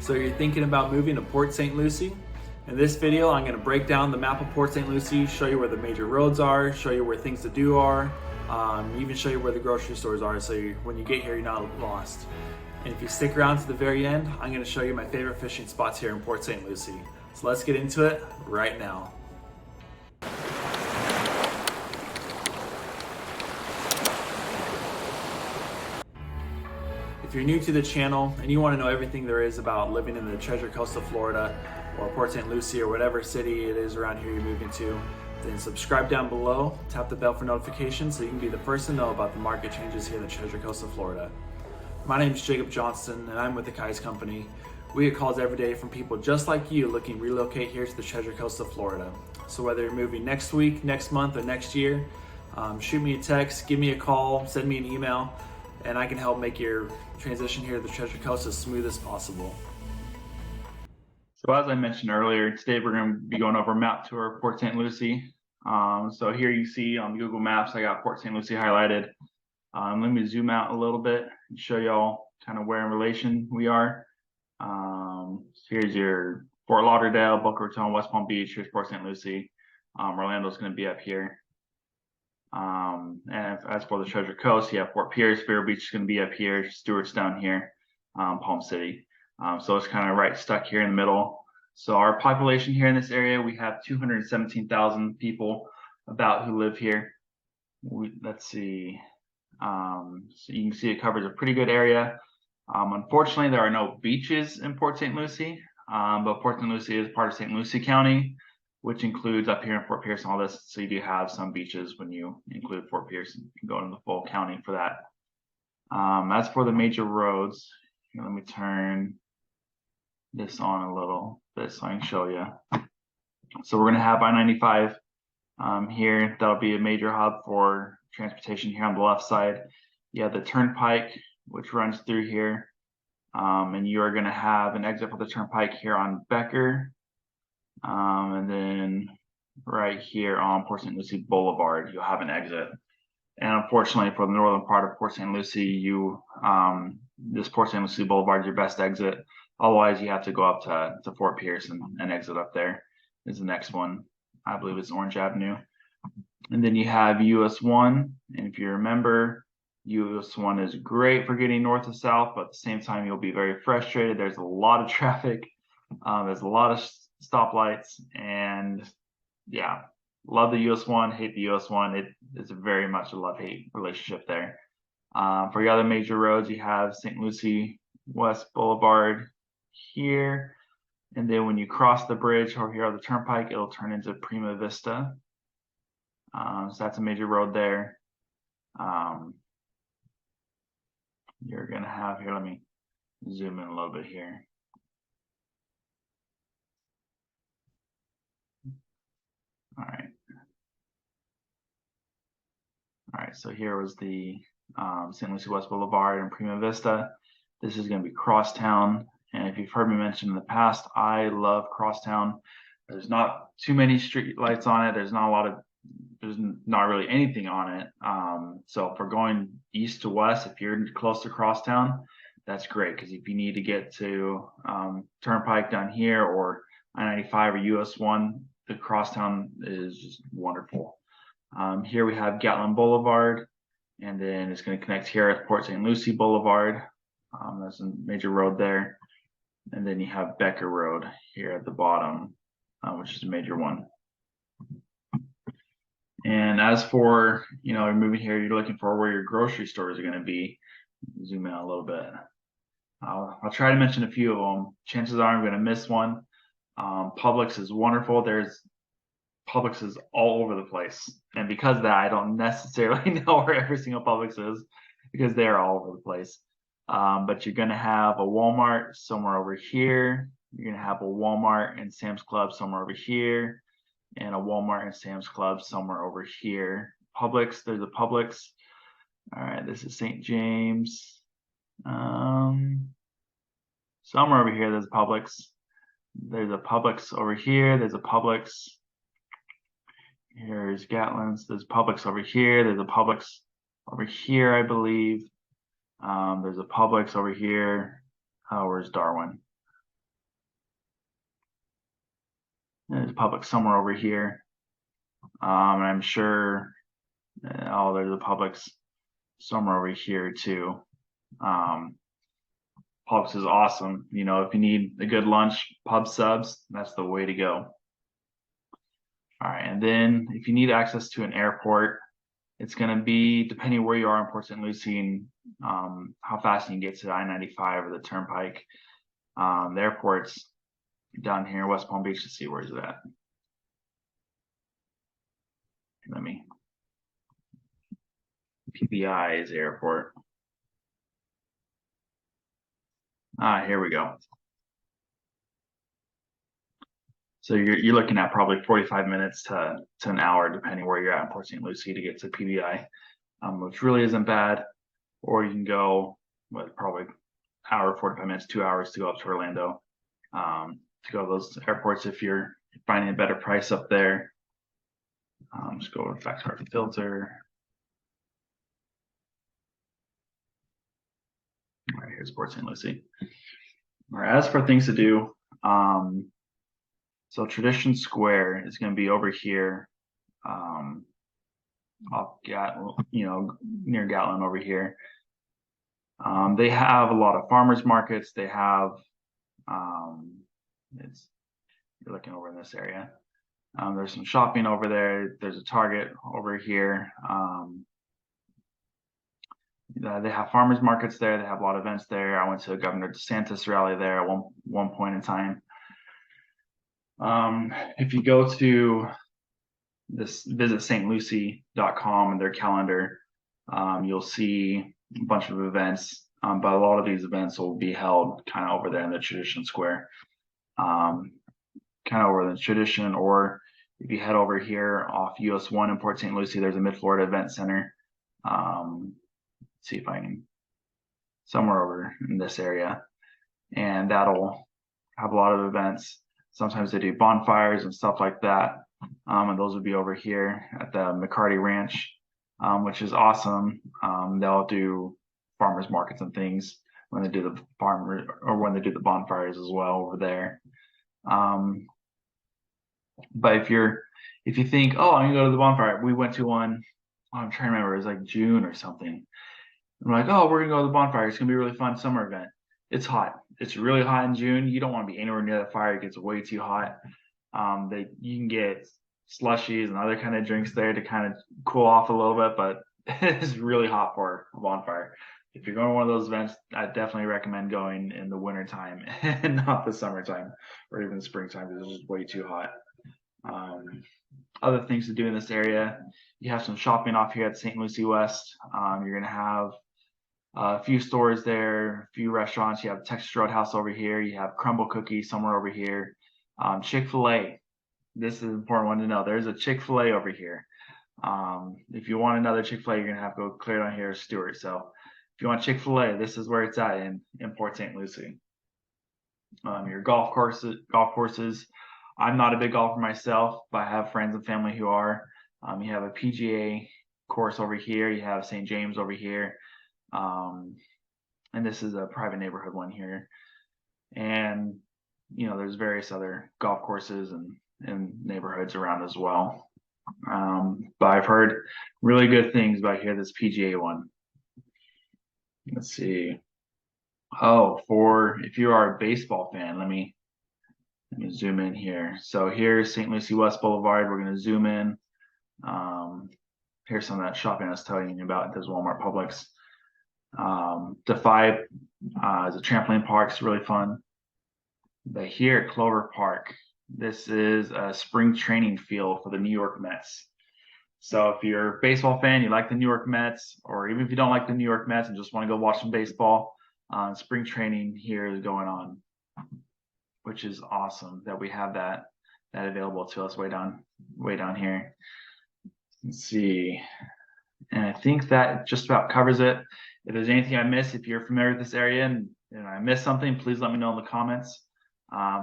So you're thinking about moving to Port St. Lucie? In this video, I'm going to break down the map of Port St. Lucie, show you where the major roads are, show you where things to do are, even show you where the grocery stores are, so when you get here, you're not lost. And if you stick around to the very end, I'm going to show you my favorite fishing spots here in Port St. Lucie. So let's get into it right now. If you're new to the channel and you want to know everything there is about living in the Treasure Coast of Florida or Port St. Lucie or whatever city it is around here you're moving to, then subscribe down below, tap the bell for notifications so you can be the first to know about the market changes here in the Treasure Coast of Florida. My name is Jacob Johnston and I'm with the Kai's Company. We get calls every day from people just like you looking to relocate here to the Treasure Coast of Florida. So whether you're moving next week, next month, or next year, shoot me a text, give me a call, send me an email, and I can help make your transition here to the Treasure Coast as smooth as possible. So as I mentioned earlier, today we're going to be going over a map tour of Port St. Lucie. So here you see on Google Maps, I got Port St. Lucie highlighted. Let me zoom out a little bit and show y'all kind of where in relation we are. So here's your Fort Lauderdale, Boca Raton, West Palm Beach. Here's Port St. Lucie. Orlando's going to be up here. And as for the Treasure Coast, you have Fort Pierce, Vero Beach is going to be up here, Stewart's down here, Palm City. So it's kind of right stuck here in the middle. So our population here in this area, we have 217,000 people about who live here. Let's see. So you can see it covers a pretty good area. Unfortunately, there are no beaches in Port St. Lucie, but Port St. Lucie is part of St. Lucie County, which includes up here in Fort Pierce and all this. So you do have some beaches when you include Fort Pierce and go into the full county for that. As for the major roads, here, let me turn this on a little bit so I can show you. So we're going to have I-95 here. That'll be a major hub for transportation here on the left side. You have the Turnpike, which runs through here. And you are going to have an exit for the Turnpike here on Becker. And then right here on Port St. Lucie Boulevard, you'll have an exit. And unfortunately, for the northern part of Port St. Lucie, this Port St. Lucie Boulevard is your best exit. Otherwise, you have to go up to Fort Pierce and exit up there. Is the next one. I believe it's Orange Avenue. And then you have US 1. And if you remember, US 1 is great for getting north to south, but at the same time, you'll be very frustrated. There's a lot of traffic. There's a lot of stoplights, and yeah, love the US 1, hate the US 1. It's very much a love-hate relationship there. For your other major roads, you have St. Lucie West Boulevard here, and then when you cross the bridge over here on the Turnpike, it'll turn into Prima Vista. So that's a major road there. You're gonna have here, let me zoom in a little bit here. All right, so here was the St. Lucie West Boulevard and Prima Vista. This is going to be Crosstown. And if you've heard me mention in the past, I love Crosstown. There's not too many street lights on it. There's not really anything on it. So for going east to west, if you're close to Crosstown, that's great. Because if you need to get to Turnpike down here or I-95 or US 1, the Crosstown is just wonderful. Here we have Gatlin Boulevard, and then it's going to connect here at Port St. Lucie Boulevard. There's a major road there. And then you have Becker Road here at the bottom, which is a major one. And as for, you're moving here, you're looking for where your grocery stores are going to be. Zoom in a little bit. I'll try to mention a few of them. Chances are I'm going to miss one. Publix is wonderful. Publix is all over the place. And because of that, I don't necessarily know where every single Publix is because they're all over the place. But you're going to have a Walmart somewhere over here. You're going to have a Walmart and Sam's Club somewhere over here. And a Walmart and Sam's Club somewhere over here. Publix, there's a Publix. All right, this is St. James. Somewhere over here, there's a Publix. There's a Publix over here. There's a Publix. Here's Gatlin's. There's Publix over here. There's a Publix over here, I believe. There's a Publix over here. Oh, where's Darwin? There's Publix somewhere over here. And I'm sure, there's a Publix somewhere over here too. Publix is awesome. You know, if you need a good lunch, pub subs, that's the way to go. All right, and then if you need access to an airport, it's going to be depending where you are in Port St. Lucie and how fast you can get to I-95 or the Turnpike. The airport's down here in West Palm Beach. To see where is it at. Let me. PBI is the airport. Here we go. So you're looking at probably 45 minutes to an hour, depending where you're at in Port St. Lucie to get to PBI, which really isn't bad. Or you can go with probably hour, 45 minutes, 2 hours to go up to Orlando, to go to those airports if you're finding a better price up there. Just go back to our filter. All right, here's Port St. Lucie. All right, as for things to do, so Tradition Square is going to be over here, off near Gatlin over here. They have a lot of farmers markets. They have, you're looking over in this area. There's some shopping over there. There's a Target over here. They have farmers markets there. They have a lot of events there. I went to a Governor DeSantis rally there at one point in time. If you go to visit stlucie.com and their calendar, you'll see a bunch of events, but a lot of these events will be held kind of over there in the Tradition Square, kind of over the Tradition. Or if you head over here off US 1 in Port St. Lucie, there's a Mid-Florida Event Center. See if I can, somewhere over in this area, and that'll have a lot of events. Sometimes they do bonfires and stuff like that, and those would be over here at the McCarty Ranch, which is awesome. They'll do farmers markets and things when they do the bonfires as well over there. But if you think, oh, I'm gonna go to the bonfire, we went to one. I'm trying to remember, it was like June or something. I'm like, oh, we're gonna go to the bonfire. It's gonna be a really fun summer event. It's hot. It's really hot in June. You don't want to be anywhere near the fire. It gets way too hot. You can get slushies and other kind of drinks there to kind of cool off a little bit, but it's really hot for a bonfire. If you're going to one of those events, I definitely recommend going in the wintertime and not the summertime or even the springtime, because it's just way too hot. Other things to do in this area, you have some shopping off here at St. Lucie West. You're going to have a few stores there, a few restaurants. You have Texas Roadhouse over here. You have Crumble Cookies somewhere over here. Chick-fil-A. This is an important one to know. There's a Chick-fil-A over here. If you want another Chick-fil-A, you're going to have to go clear down here to Stewart. So if you want Chick-fil-A, this is where it's at in Port St. Lucie. Your golf courses. I'm not a big golfer myself, but I have friends and family who are. You have a PGA course over here. You have St. James over here. And this is a private neighborhood one here. And, there's various other golf courses and neighborhoods around as well. But I've heard really good things about here, this PGA one. Let's see. Oh, if you are a baseball fan, let me zoom in here. So here's St. Lucie West Boulevard. We're going to zoom in. Here's some of that shopping I was telling you about. There's Walmart, Publix. Defy is a trampoline park. It's really fun. But here at Clover Park, this is a spring training field for the New York Mets. So if you're a baseball fan, you like the New York Mets, or even if you don't like the New York Mets and just want to go watch some baseball, spring training here is going on, which is awesome that we have that available to us way down here. Let's see. And I think that just about covers it. If there's anything I missed, if you're familiar with this area and I missed something, please let me know in the comments.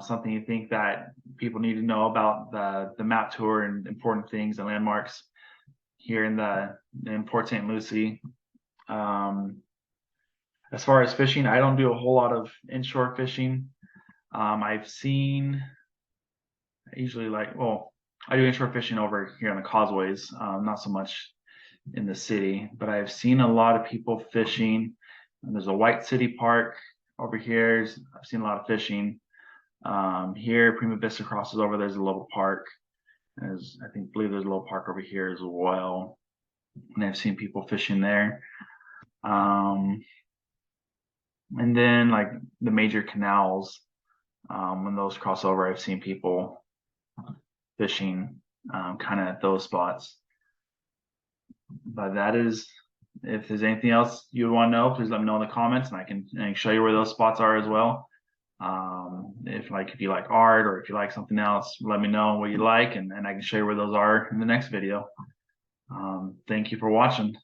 Something you think that people need to know about the map tour and important things and landmarks here in Port St. Lucie. As far as fishing, I don't do a whole lot of inshore fishing. I've seen I usually I do inshore fishing over here on the causeways, not so much in the city, but I've seen a lot of people fishing. And there's a White City Park over here. I've seen a lot of fishing. Here, Prima Vista crosses over. There's a little park. Believe there's a little park over here as well. And I've seen people fishing there. And then like the major canals, when those cross over, I've seen people fishing kind of at those spots. But that is, if there's anything else you want to know, please let me know in the comments, and I can show you where those spots are as well. If you like art or if you like something else, let me know what you like, and I can show you where those are in the next video. Thank you for watching.